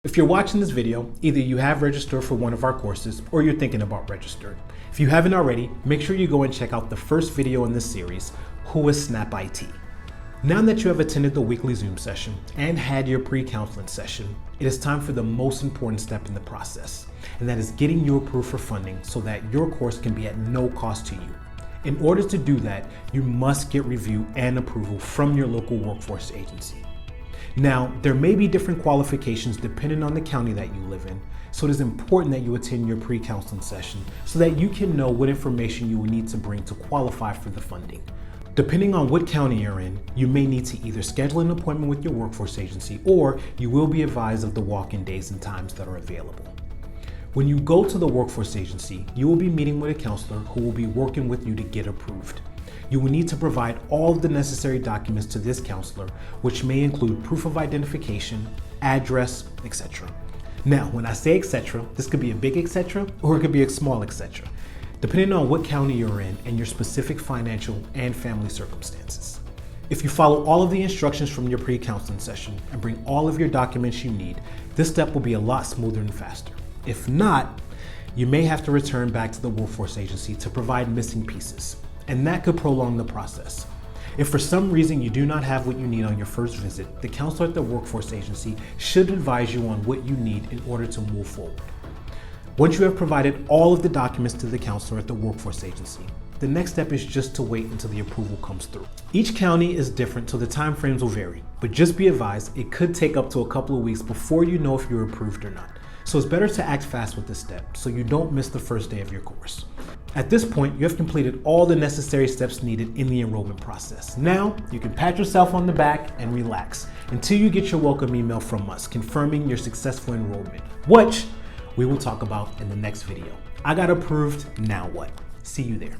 If you're watching this video, either you have registered for one of our courses or you're thinking about registering. If you haven't already, make sure you go and check out the first video in this series, Who is Snap IT? Now that you have attended the weekly Zoom session and had your pre-counseling session, it is time for the most important step in the process, and that is getting you approved for funding so that your course can be at no cost to you. In order to do that, you must get review and approval from your local workforce agency. Now, there may be different qualifications depending on the county that you live in, so it is important that you attend your pre-counseling session so that you can know what information you will need to bring to qualify for the funding. Depending on what county you're in, you may need to either schedule an appointment with your workforce agency or you will be advised of the walk-in days and times that are available. When you go to the workforce agency, you will be meeting with a counselor who will be working with you to get approved. You will need to provide all of the necessary documents to this counselor, which may include proof of identification, address, etc. Now, when I say etc., this could be a big etc. or it could be a small etc., depending on what county you're in and your specific financial and family circumstances. If you follow all of the instructions from your pre-counseling session and bring all of your documents you need, this step will be a lot smoother and faster. If not, you may have to return back to the workforce agency to provide missing pieces, and that could prolong the process. If for some reason you do not have what you need on your first visit, the counselor at the workforce agency should advise you on what you need in order to move forward. Once you have provided all of the documents to the counselor at the workforce agency, the next step is just to wait until the approval comes through. Each county is different, so the time frames will vary, but just be advised it could take up to a couple of weeks before you know if you're approved or not. So it's better to act fast with this step so you don't miss the first day of your course. At this point, you have completed all the necessary steps needed in the enrollment process. Now, you can pat yourself on the back and relax until you get your welcome email from us confirming your successful enrollment, which we will talk about in the next video. I got approved, now what? See you there.